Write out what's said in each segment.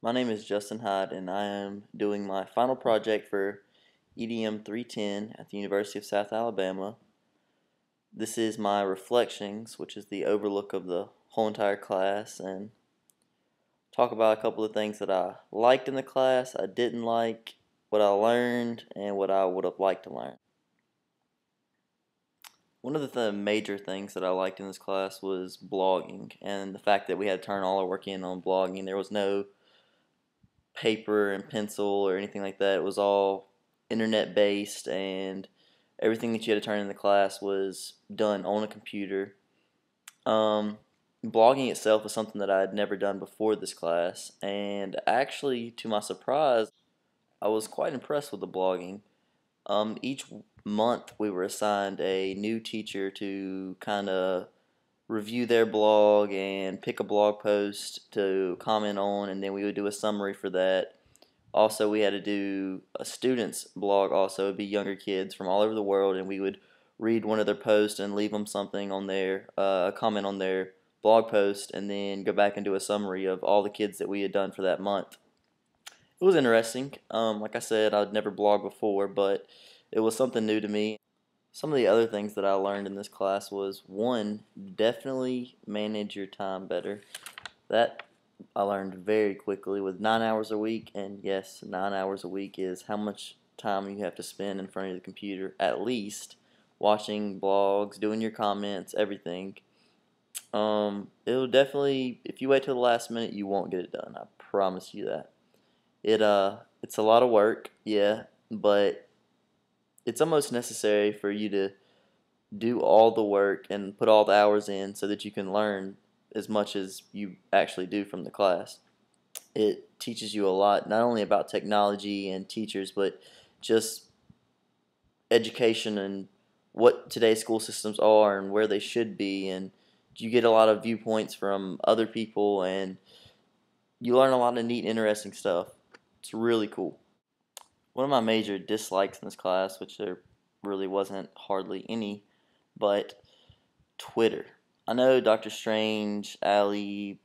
My name is Justin Hyde, and I am doing my final project for EDM 310 at the University of South Alabama. This is my reflections, which is the overlook of the whole entire class, and talk about a couple of things that I liked in the class, I didn't like, what I learned, and what I would have liked to learn. One of the major things that I liked in this class was blogging, and the fact that we had to turn all our work in on blogging. There was no paper and pencil or anything like that. It was all internet based, and everything that you had to turn in the class was done on a computer. Um, Blogging itself was something that I had never done before this class, and actually, to my surprise, I was quite impressed with the blogging. Each month we were assigned a new teacher to kind of review their blog and pick a blog post to comment on, and then we would do a summary for that. Also, we had to do a student's blog. Also, it'd be younger kids from all over the world, and we would read one of their posts and leave them something on their a comment on their blog post, and then go back and do a summary of all the kids that we had done for that month. It was interesting. Like I said, I'd never blogged before, but it was something new to me. Some of the other things that I learned in this class was, one, definitely manage your time better. That I learned very quickly with 9 hours a week, and yes, 9 hours a week is how much time you have to spend in front of the computer, at least, watching blogs, doing your comments, everything. It'll definitely, if you wait till the last minute, you won't get it done. I promise you that. It's a lot of work, yeah, but it's almost necessary for you to do all the work and put all the hours in so that you can learn as much as you actually do from the class. It teaches you a lot, not only about technology and teachers, but just education and what today's school systems are and where they should be. And you get a lot of viewpoints from other people, and you learn a lot of neat, interesting stuff. It's really cool. One of my major dislikes in this class, which there really wasn't hardly any, but Twitter. I know Dr. Strange, Allie,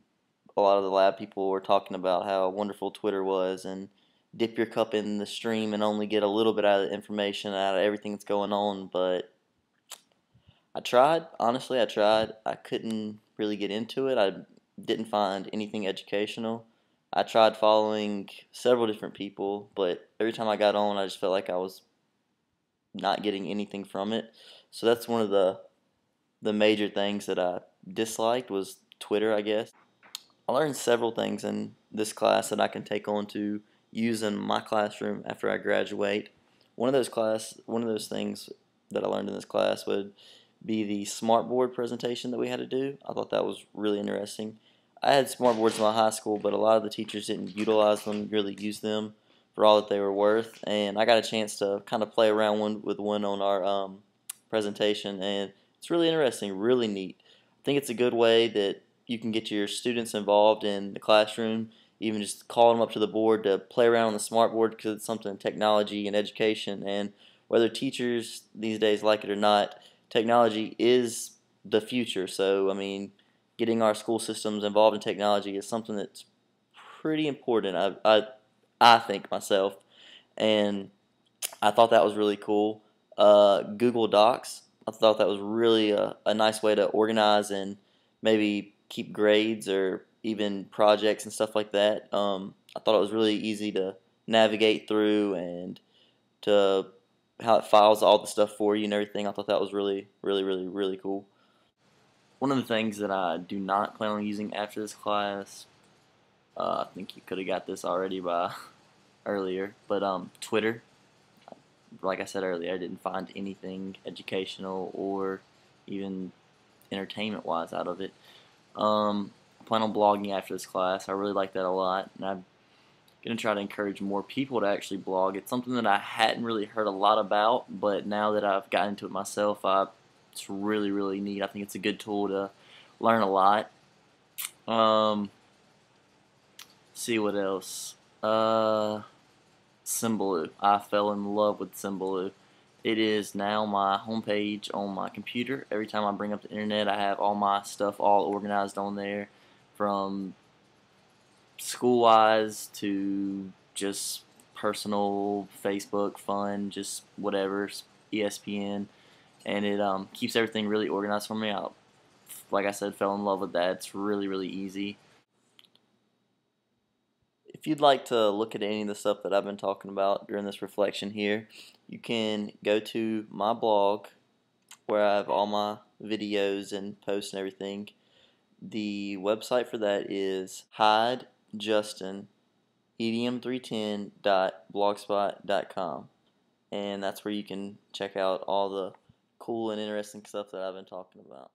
a lot of the lab people were talking about how wonderful Twitter was, and dip your cup in the stream and only get a little bit out of the information out of everything that's going on. But I tried, honestly, I tried. I couldn't really get into it. I didn't find anything educational. I tried following several different people, but every time I got on, I just felt like I was not getting anything from it. So that's one of the major things that I disliked was Twitter, I guess. I learned several things in this class that I can take on to use in my classroom after I graduate. One of those things that I learned in this class would be the smartboard presentation that we had to do. I thought that was really interesting. I had smartboards in my high school, but a lot of the teachers didn't utilize them, really use them for all that they were worth. And I got a chance to kind of play around with one on our presentation, and it's really interesting, really neat. I think it's a good way that you can get your students involved in the classroom, even just calling them up to the board to play around on the smartboard because it's something in technology and education. And whether teachers these days like it or not, technology is the future. So, I mean, getting our school systems involved in technology is something that's pretty important. I think myself, and I thought that was really cool. Google Docs, I thought that was really a nice way to organize and maybe keep grades or even projects and stuff like that. I thought it was really easy to navigate through, and to how it files all the stuff for you and everything. I thought that was really, really, really, really cool. One of the things that I do not plan on using after this class, I think you could have got this already by earlier, but Twitter. Like I said earlier, I didn't find anything educational or even entertainment wise out of it. I plan on blogging after this class. I really like that a lot, and I'm going to try to encourage more people to actually blog. It's something that I hadn't really heard a lot about, but now that I've gotten into it myself, it's really, really neat. I think it's a good tool to learn a lot. Um, see what else. Symbaloo. I fell in love with Symbaloo. It is now my homepage on my computer. Every time I bring up the internet, I have all my stuff all organized on there, from school wise to just personal Facebook fun, just whatever, ESPN, and it keeps everything really organized for me. Like I said, fell in love with that. It's really, really easy. If you'd like to look at any of the stuff that I've been talking about during this reflection here, you can go to my blog where I have all my videos and posts and everything. The website for that is hydejustinedium310.blogspot.com, and that's where you can check out all the cool and interesting stuff that I've been talking about.